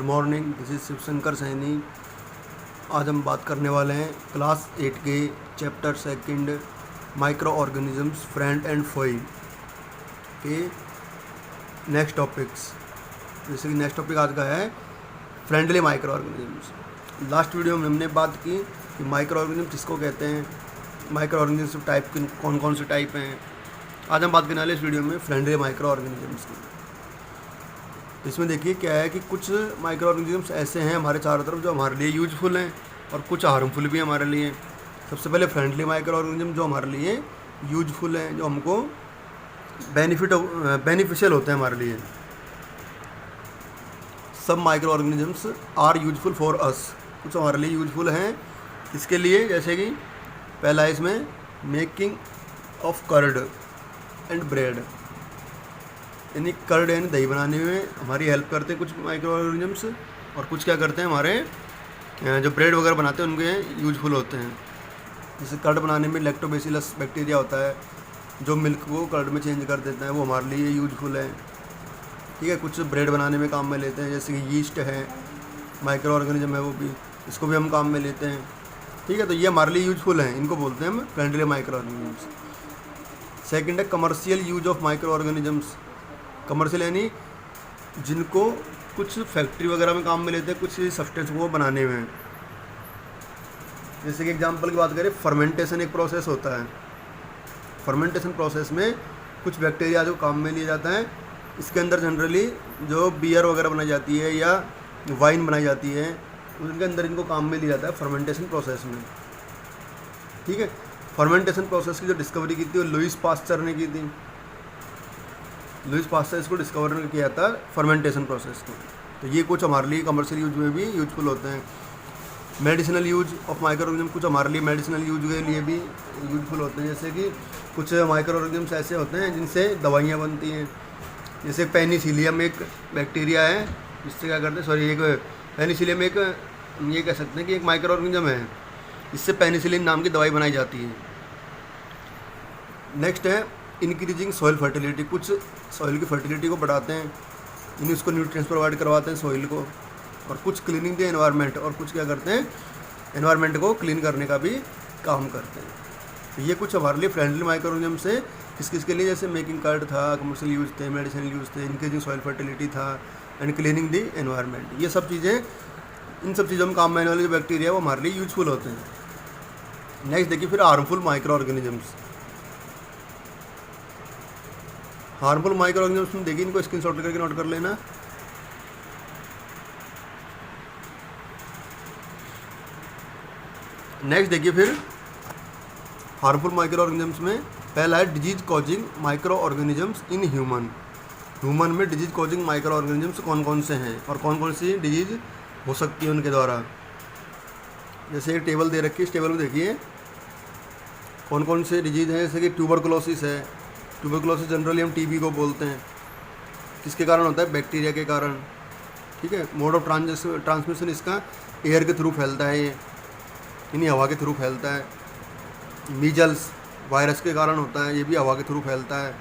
Good morning, this is Shivshankar Saini. आज हम बात करने वाले हैं क्लास 8 के chapter second microorganisms friend and foe के नेक्स्ट टॉपिक्स। जैसे कि नेक्स्ट टॉपिक आज का है friendly micro organisms. Last video में हमने बात की कि माइक्रो ऑर्गेनिज्म किसको कहते हैं, माइक्रो ऑर्गेनिज्म टाइप कौन कौन से टाइप हैं। आज हम बात करने वाले इस वीडियो में फ्रेंडली माइक्रो ऑर्गेनिजम्स की। इसमें देखिए क्या है कि कुछ माइक्रो ऑर्गेनिजम्स ऐसे हैं हमारे चारों तरफ जो हमारे लिए यूजफुल हैं और कुछ हार्मफुल भी हमारे लिए। सबसे पहले फ्रेंडली माइक्रो ऑर्गेनिज्म जो हमारे लिए यूजफुल हैं, जो हमको बेनिफिशियल होते हैं हमारे लिए। सब micro organisms are useful for us, कुछ हमारे लिए यूजफुल हैं इसके लिए। जैसे कि पहला है इसमें making of curd and bread, यानी कर्ड यानी दही बनाने में हमारी हेल्प करते हैं कुछ माइक्रो ऑर्गेनिजम्स, और कुछ क्या करते हैं हमारे जो ब्रेड वगैरह बनाते हैं उनके यूजफुल होते हैं। जैसे कर्ड बनाने में लैक्टोबैसिलस बैक्टीरिया होता है जो मिल्क को कर्ड में चेंज कर देता है, वो हमारे लिए यूजफुल है। ठीक है, कुछ ब्रेड बनाने में काम में लेते हैं, जैसे कि यीस्ट है, माइक्रो ऑर्गेनिज्म है, वो भी इसको भी हम काम में लेते हैं। ठीक है, तो ये हमारे लिए यूजफुल हैं, इनको बोलते हैं हम फ्रेंडली माइक्रो ऑर्गेनिजम्स। सेकेंड है commercial use of micro organisms. Commercial यानी जिनको कुछ फैक्ट्री वगैरह में काम में लेते हैं कुछ सब्सटेंस को बनाने में। जैसे कि एग्जांपल की बात करें, फर्मेंटेशन एक प्रोसेस होता है। फर्मेंटेशन प्रोसेस में कुछ बैक्टीरिया जो काम में लिया जाता है, इसके अंदर जनरली जो बियर वगैरह बनाई जाती है या वाइन बनाई जाती है उनके अंदर इनको काम में लिया जाता है फर्मेंटेशन प्रोसेस में। ठीक है, फर्मेंटेशन प्रोसेस की जो डिस्कवरी की थी वो लुईस पास्चर ने की थी। लुईस पास्चर इसको डिस्कवर किया था फर्मेंटेशन प्रोसेस को। तो ये कुछ हमारे लिए कमर्शियल यूज में भी यूजफुल होते हैं। Medicinal use of micro organism, कुछ हमारे लिए मेडिसिनल यूज के लिए भी यूजफुल होते हैं। जैसे कि कुछ माइक्रो ऑर्गेनिज्म्स ऐसे होते हैं जिनसे दवाइयाँ बनती हैं। जैसे पेनिसिलियम एक बैक्टीरिया है जिससे क्या करते हैं, सॉरी एक पेनिसिलियम एक ये कह सकते हैं कि एक माइक्रो ऑर्गेनिज्म है, इससे पेनिसिलिन नाम की दवाई बनाई जाती है। नेक्स्ट है इंक्रीजिंग सॉइल फर्टिलिटी, कुछ सॉइल की फर्टिलिटी को बढ़ाते हैं, इन्हें उसको न्यूट्रिएंट्स प्रोवाइड करवाते हैं सॉइल को। और कुछ क्लीनिंग द एनवायरनमेंट, और कुछ क्या करते हैं एनवायरनमेंट को क्लीन करने का भी काम करते हैं। तो ये कुछ हमारे लिए फ्रेंडली माइक्रो ऑर्गेनिज्म से किस किस के लिए, जैसे मेकिंग कर्ड था, कमर्शियल यूज थे, मेडिसिनल यूज थे, इंक्रीजिंग सॉइल फर्टिलिटी था एंड क्लीनिंग द एनवायरनमेंट। ये सब चीज़ें, इन सब चीज़ों में काम में आने वाले जो बैक्टीरिया वो हमारे लिए यूजफुल होते हैं। नेक्स्ट देखिए फिर harmful micro organisms. Harmful micro organisms में देखिए, इनको स्क्रीनशॉट करके नोट कर लेना। नेक्स्ट देखिए फिर हार्मफुल माइक्रो ऑर्गेनिजम्स में पहला है disease causing micro organisms in human. Human में डिजीज कॉजिंग माइक्रो ऑर्गेनिजम्स कौन कौन से हैं और कौन कौन सी डिजीज हो सकती है उनके द्वारा। जैसे एक टेबल दे रखी है, इस टेबल में देखिए कौन कौन से डिजीज हैं। जैसे कि ट्यूबरकुलोसिस है, ट्यूबरकुलोसिस जनरली हम टीबी को बोलते हैं। किसके कारण होता है, बैक्टीरिया के कारण। ठीक है, मोड ऑफ ट्रांसमिशन इसका एयर के थ्रू फैलता है, ये यानी हवा के थ्रू फैलता है। मीजल्स वायरस के कारण होता है, ये भी हवा के थ्रू फैलता है।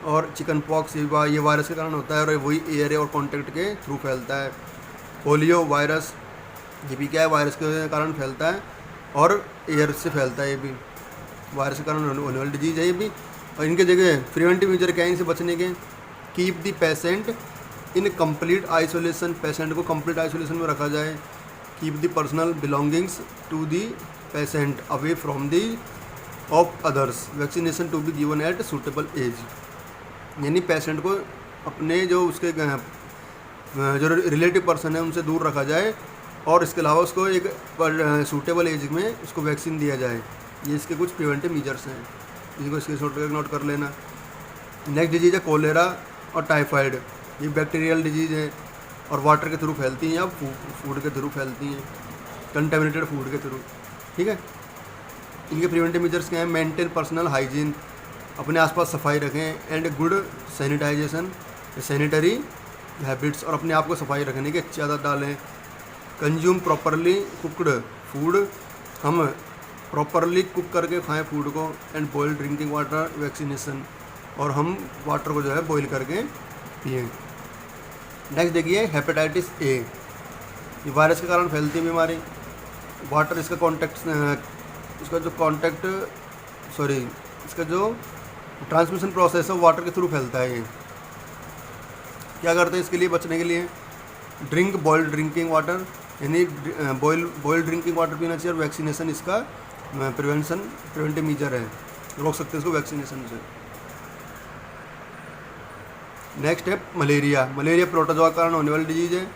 और चिकन पॉक्स ये वायरस के कारण होता है और वही एयर और कॉन्टेक्ट के थ्रू फैलता है। पोलियो वायरस, ये भी क्या है, वायरस के कारण फैलता है और एयर से फैलता है, ये भी वायरस के कारण होने वाली डिजीज़ है ये भी। और इनके जगह प्रिवेंटिव मेजर क्या है इनसे बचने के, keep the patient in complete isolation, patient को कंप्लीट आइसोलेशन में रखा जाए। Keep the personal belongings to the patient away from the of others, vaccination to be given at suitable age, यानी पेशेंट को अपने जो उसके जो रिलेटिव पर्सन है उनसे दूर रखा जाए और इसके अलावा उसको एक सूटेबल एज में उसको वैक्सीन दिया जाए। ये इसके कुछ प्रिवेंटिव मेजर्स हैं, इनको स्क्रीनशॉट करके नोट कर लेना। नेक्स्ट डिजीज़ है कोलेरा और टाइफाइड, ये बैक्टीरियल डिजीज़ है और वाटर के थ्रू फैलती हैं या फूड के थ्रू फैलती हैं, कंटेमिनेटेड फूड के थ्रू। ठीक है, इनके प्रिवेंटिव मेजर्स क्या हैं, मेंटेन पर्सनल हाइजीन, अपने आसपास सफाई रखें, and good sanitization, sanitary habits, और अपने आप को सफाई रखने की अच्छी आदत डालें। कंज्यूम प्रॉपरली कुकड फूड, हम प्रॉपरली कुक करके खाएं फूड को। And boil drinking water, vaccination, और हम वाटर को जो है बॉईल करके पिएँ। नेक्स्ट देखिए हेपेटाइटिस ए, ये वायरस के कारण फैलती है बीमारी। वाटर इसका इसका जो ट्रांसमिशन प्रोसेस है वो वाटर के थ्रू फैलता है। ये क्या करते हैं इसके लिए बचने के लिए, ड्रिंक बॉइल्ड ड्रिंकिंग वाटर, यानी बॉइल्ड ड्रिंकिंग वाटर पीना चाहिए। और वैक्सीनेशन इसका प्रिवेंटिव मेजर है, रोक सकते हैं इसको वैक्सीनेशन से। नेक्स्ट है मलेरिया। मलेरिया प्रोटोजोआ के कारण होने वाली डिजीज़ है।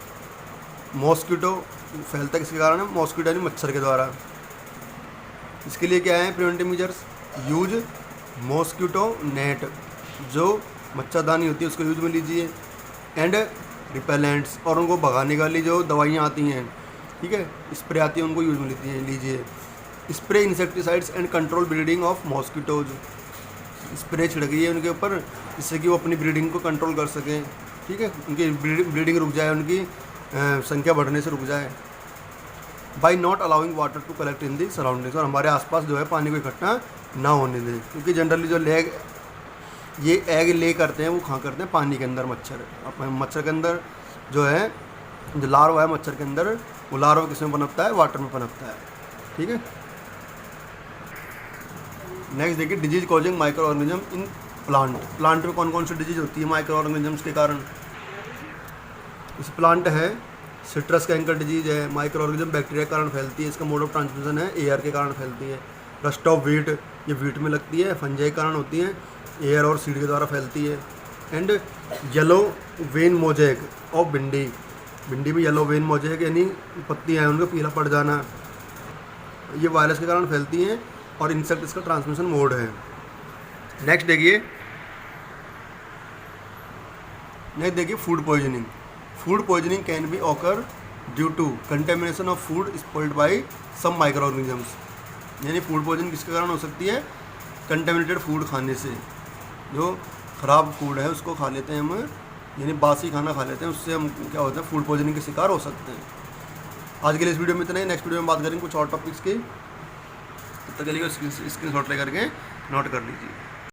मॉस्किटो फैलता किसके कारण है, मॉस्किटो यानी मच्छर के द्वारा। इसके लिए क्या है preventive measures, use mosquito net, जो मच्छरदानी होती है उसको यूज में लीजिए। एंड रिपेलेंट्स, और उनको भगाने वाली जो दवाइयाँ आती हैं, ठीक है, स्प्रे आती है, उनको यूज में लीजिए। Spray insecticides and control breeding of mosquitoes, spray छिड़किए उनके ऊपर जिससे कि वो अपनी ब्रीडिंग को कंट्रोल कर सकें, ठीक है, उनकी ब्रीडिंग रुक जाए, उनकी संख्या बढ़ने से रुक जाए। By not allowing water to collect in the surroundings, और हमारे आसपास जो है पानी को इकट्ठा ना होने दें, क्योंकि जनरली जो ये एग ले करते हैं वो कहाँ करते हैं, पानी के अंदर। मच्छर के अंदर जो है, जो लार्वा है मच्छर के अंदर, वो लार्वा किस में पनपता है, वाटर में पनपता है, ठीक है। नेक्स्ट देखिए disease causing micro organism in plant में कौन कौन सी डिजीज होती है माइक्रो ऑर्गेनिजम्स के कारण। इस प्लांट है सिट्रस कैंकर डिजीज है, माइक्रो ऑर्गेनिज्म बैक्टीरिया के कारण फैलती है। इसका मोड ऑफ ट्रांसमिशन है एयर के कारण फैलती है। रस्ट ऑफ वीट, ये वीट में लगती है, फंजाई के कारण होती है, एयर और सीड के द्वारा फैलती है। And yellow vein mosaic of भिंडी, भिंडी में येलो वेन मोजेक यानी पत्तियाँ हैं उनका पीला पड़ जाना, ये वायरस के कारण फैलती हैं और इंसेक्ट इसका ट्रांसमिशन मोड है। नेक्स्ट देखिए food poisoning. Food poisoning can be occur due to contamination of food spoiled by some micro organisms, यानी फूड पॉइजनिंग किसके कारण हो सकती है, कंटेमिनेटेड फूड खाने से। जो ख़राब फूड है उसको खा लेते हैं हम, यानी बासी खाना खा लेते हैं, उससे हम क्या होता है फूड पॉइजनिंग के शिकार हो सकते हैं। आज के लिए इस वीडियो में इतना ही, नेक्स्ट वीडियो में बात करेंगे कुछ और टॉपिक्स की। तब तक के लिए स्क्रीन शॉट ले करके नोट कर लीजिए।